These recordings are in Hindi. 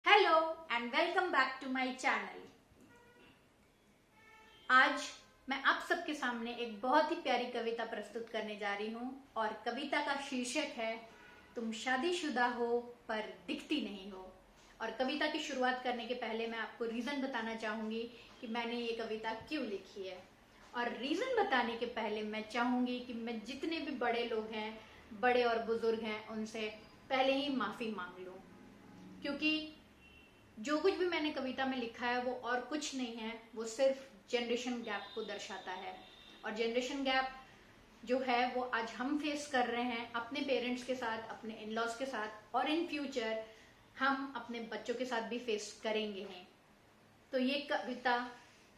Hello and welcome back to my channel. आज मैं आप सबके सामने एक बहुत ही प्यारी कविता प्रस्तुत करने जा रही हूँ और कविता का शीर्षक है तुम शादीशुदा हो पर दिखती नहीं हो। और कविता की शुरुआत करने के पहले मैं आपको रीजन बताना चाहूंगी कि मैंने ये कविता क्यों लिखी है। और रीजन बताने के पहले मैं चाहूंगी कि मैं जितने भी बड़े लोग हैं, बड़े और बुजुर्ग हैं, उनसे पहले ही माफी मांग लूं, क्योंकि जो कुछ भी मैंने कविता में लिखा है वो और कुछ नहीं है, वो सिर्फ जनरेशन गैप को दर्शाता है। और जनरेशन गैप जो है वो आज हम फेस कर रहे हैं अपने पेरेंट्स के साथ, अपने इन लॉज के साथ, और इन फ्यूचर हम अपने बच्चों के साथ भी फेस करेंगे हैं। तो ये कविता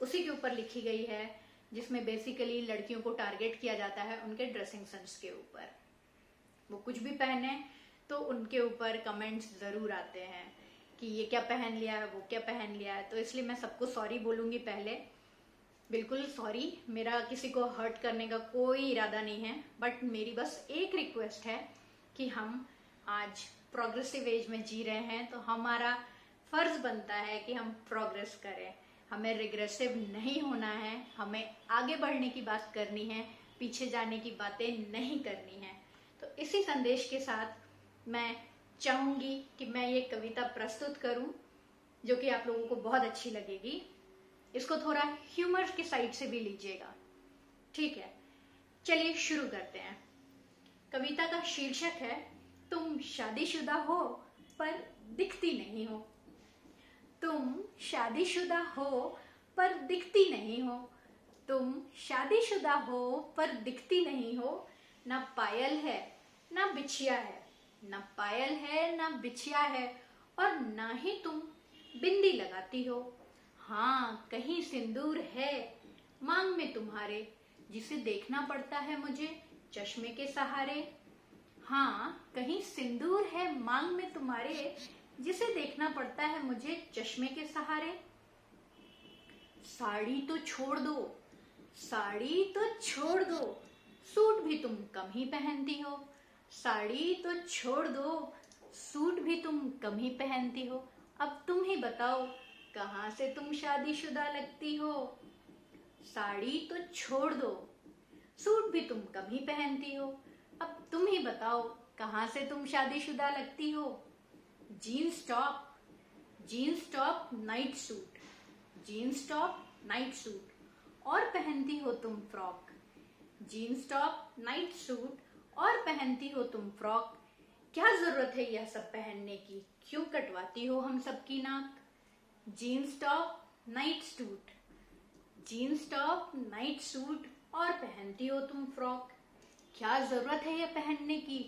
उसी के ऊपर लिखी गई है जिसमें बेसिकली लड़कियों को टारगेट किया जाता है उनके ड्रेसिंग सेंस के ऊपर। वो कुछ भी पहने तो उनके ऊपर कमेंट्स जरूर आते हैं कि ये क्या पहन लिया है, वो क्या पहन लिया है। तो इसलिए मैं सबको सॉरी बोलूंगी पहले, बिल्कुल सॉरी। मेरा किसी को हर्ट करने का कोई इरादा नहीं है, बट मेरी बस एक रिक्वेस्ट है कि हम आज प्रोग्रेसिव एज में जी रहे हैं, तो हमारा फर्ज बनता है कि हम प्रोग्रेस करें। हमें रिग्रेसिव नहीं होना है, हमें आगे बढ़ने की बात करनी है, पीछे जाने की बातें नहीं करनी है। तो इसी संदेश के साथ मैं चाहूंगी कि मैं ये कविता प्रस्तुत करूं जो कि आप लोगों को बहुत अच्छी लगेगी। इसको थोड़ा ह्यूमर की साइड से भी लीजिएगा, ठीक है? चलिए शुरू करते हैं। कविता का शीर्षक है तुम शादीशुदा हो पर दिखती नहीं हो। तुम शादीशुदा हो पर दिखती नहीं हो। तुम शादीशुदा हो पर दिखती नहीं हो। ना पायल है ना बिछिया है, ना पायल है ना बिछिया है, और ना ही तुम बिंदी लगाती हो। हाँ, कहीं सिंदूर है मांग में तुम्हारे, जिसे देखना पड़ता है मुझे चश्मे के सहारे। हाँ, कहीं सिंदूर है मांग में तुम्हारे, जिसे देखना पड़ता है मुझे चश्मे के सहारे। साड़ी तो छोड़ दो, साड़ी तो छोड़ दो, सूट भी तुम कम ही पहनती हो। साड़ी तो छोड़ दो, सूट भी तुम कम ही पहनती हो। अब तुम ही बताओ कहाँ से तुम शादीशुदा लगती हो। साड़ी तो छोड़ दो, सूट भी तुम कम ही पहनती हो। अब तुम ही बताओ कहाँ से तुम शादीशुदा लगती हो। Jeans top, jeans top night suit, jeans top night suit, और पहनती हो तुम frock. Jeans top night suit और पहनती हो तुम फ्रॉक। क्या जरूरत है यह सब पहनने की, क्यों कटवाती हो हम सबकी नाक। Jeans top night suit, jeans top night suit, और पहनती हो तुम फ्रॉक। क्या जरूरत है यह पहनने की,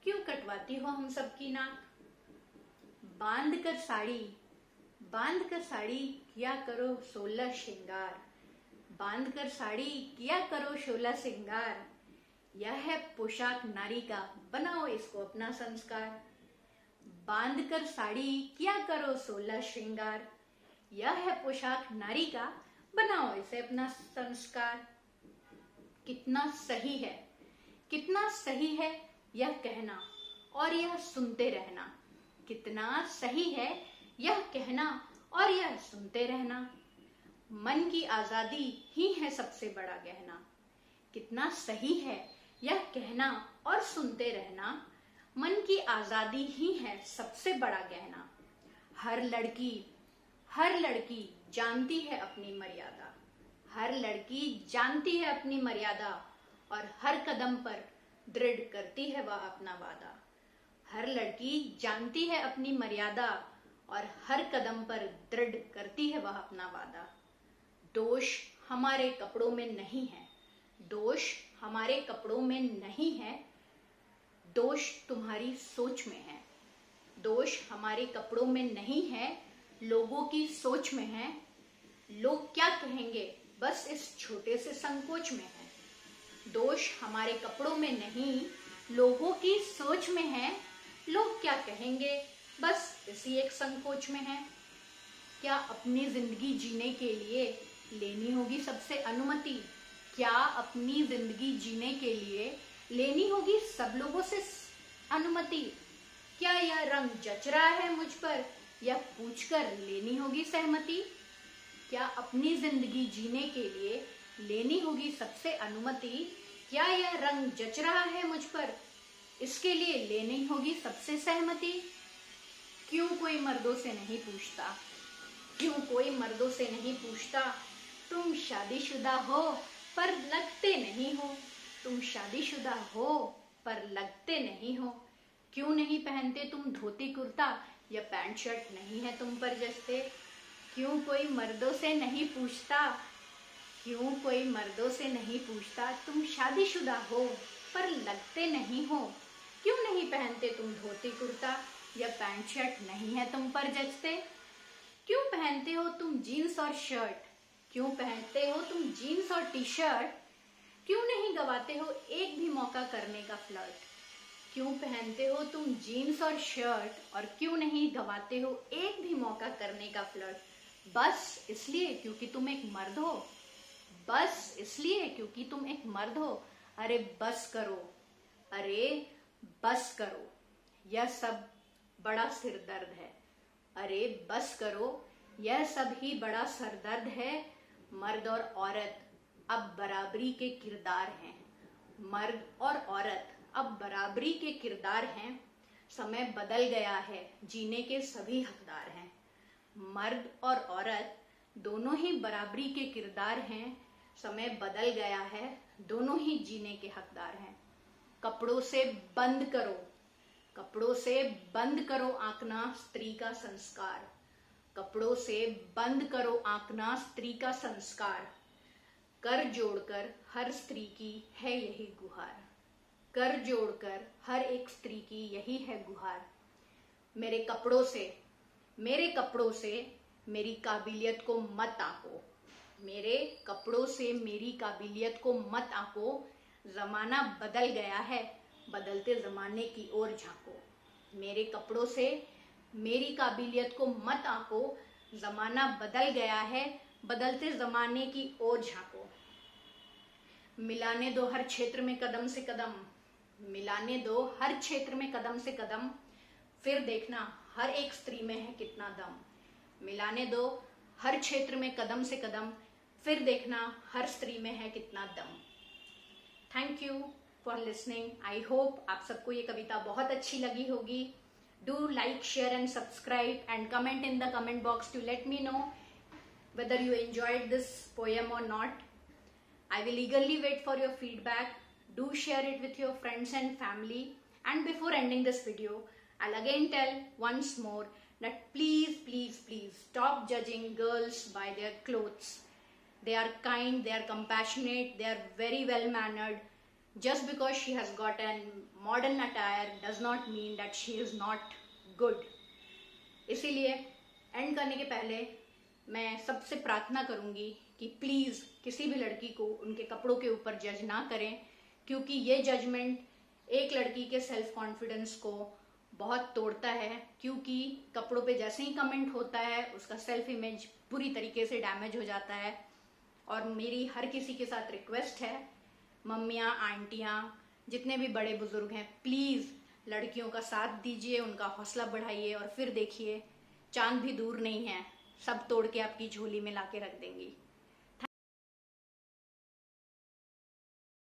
क्यों कटवाती हो हम सबकी नाक। बांध कर साड़ी, बांध कर साड़ी किया करो 16 श्रृंगार। बांध कर साड़ी किया करो 16 श्रृंगार। यह है पोशाक नारी का, बनाओ इसको अपना संस्कार। बांध कर साड़ी किया करो 16 श्रृंगार। यह है पोशाक नारी का, बनाओ इसे अपना संस्कार। कितना सही है, कितना सही है यह कहना और यह सुनते रहना। कितना सही है यह कहना और यह सुनते रहना। मन की आजादी ही है सबसे बड़ा गहना। कितना सही है यह कहना और सुनते रहना। मन की आजादी ही है सबसे बड़ा गहना। हर लड़की, हर लड़की जानती है अपनी मर्यादा। हर लड़की जानती है अपनी मर्यादा, और हर कदम पर दृढ़ करती है वह अपना वादा। हर लड़की जानती है अपनी मर्यादा, और हर कदम पर दृढ़ करती है वह अपना वादा। दोष हमारे कपड़ों में नहीं है, दोष हमारे कपड़ों में नहीं है, दोष तुम्हारी सोच में है। दोष हमारे कपड़ों में नहीं है, लोगों की सोच में है। लोग क्या कहेंगे बस इस छोटे से संकोच में है। दोष हमारे कपड़ों में नहीं, लोगों की सोच में है। लोग क्या कहेंगे बस इसी एक संकोच में है। क्या अपनी जिंदगी जीने के लिए लेनी होगी सबसे अनुमति। क्या अपनी जिंदगी जीने के लिए लेनी होगी सब लोगों से अनुमति। क्या यह रंग जच रहा है मुझ पर, या पूछकर लेनी होगी सहमति? क्या अपनी जिंदगी जीने के लिए लेनी होगी सबसे अनुमति? क्या यह रंग जच रहा है मुझ पर, इसके लिए लेनी होगी सबसे सहमति? क्यों कोई मर्दों से नहीं पूछता, क्यों कोई मर्दों से नहीं पूछता, तुम शादीशुदा हो पर लगते नहीं हो, तुम शादीशुदा हो पर लगते नहीं हो? क्यों नहीं पहनते तुम धोती कुर्ता या पैंट शर्ट नहीं है तुम पर जचते? क्यों कोई मर्दों से नहीं पूछता, क्यों कोई मर्दों से नहीं पूछता, तुम शादीशुदा हो पर लगते नहीं हो? क्यों नहीं पहनते तुम धोती कुर्ता या पैंट शर्ट नहीं है तुम पर जचते? क्यों पहनते हो तुम जीन्स और शर्ट, क्यों पहनते हो तुम जीन्स और टी शर्ट? क्यों नहीं गवाते हो एक भी मौका करने का फ्लर्ट? क्यों पहनते हो तुम जीन्स और शर्ट और क्यों नहीं गवाते हो एक भी मौका करने का फ्लर्ट? बस इसलिए क्योंकि तुम एक मर्द हो, बस इसलिए क्योंकि तुम एक मर्द हो। अरे बस करो, अरे बस करो, यह सब बड़ा सिरदर्द है। अरे बस करो, यह सब ही बड़ा सरदर्द है। मर्द और औरत अब बराबरी के किरदार हैं, मर्द और औरत अब बराबरी के किरदार हैं। समय बदल गया है, जीने के सभी हकदार हैं। मर्द और औरत दोनों ही बराबरी के किरदार हैं। समय बदल गया है, दोनों ही जीने के हकदार हैं। कपड़ों से बंद करो, कपड़ों से बंद करो आंकना स्त्री का संस्कार। कपड़ों से बंद करो आंकना स्त्री का संस्कार। कर जोड़कर हर स्त्री की है यही गुहार, कर जोड़कर हर एक स्त्री की यही है गुहार। मेरे कपड़ों से, मेरे कपड़ों से मेरी काबिलियत को मत आंको, मेरे कपड़ों से मेरी काबिलियत को मत आंको। जमाना बदल गया है, बदलते जमाने की ओर झांको। मेरे कपड़ों से मेरी काबिलियत को मत आंको, जमाना बदल गया है, बदलते जमाने की ओर झांको। मिलाने दो हर क्षेत्र में कदम से कदम, मिलाने दो हर क्षेत्र में कदम से कदम, फिर देखना हर एक स्त्री में है कितना दम। मिलाने दो हर क्षेत्र में कदम से कदम, फिर देखना हर स्त्री में है कितना दम। Thank you for listening. I hope आप सबको ये कविता बहुत अच्छी लगी होगी। Do like, share and subscribe and comment in the comment box to let me know whether you enjoyed this poem or not. I will eagerly wait for your feedback. Do share it with your friends and family. And before ending this video, I'll again tell once more that please, please, please stop judging girls by their clothes. They are kind, they are compassionate, they are very well mannered. Just because she has got a modern attire does not mean that she is not good. इसीलिए एंड करने के पहले मैं सबसे प्रार्थना करूंगी कि प्लीज किसी भी लड़की को उनके कपड़ों के ऊपर जज ना करें, क्योंकि ये जजमेंट एक लड़की के सेल्फ कॉन्फिडेंस को बहुत तोड़ता है। क्योंकि कपड़ों पे जैसे ही कमेंट होता है उसका सेल्फ इमेज पूरी तरीके से डैमेज हो जाता है। और मेरी हर किसी के साथ रिक्वेस्ट है, मम्मियाँ, आंटियाँ, जितने भी बड़े बुजुर्ग हैं, प्लीज लड़कियों का साथ दीजिए, उनका हौसला बढ़ाइए और फिर देखिए चांद भी दूर नहीं है, सब तोड़ के आपकी झोली में लाके रख देंगी।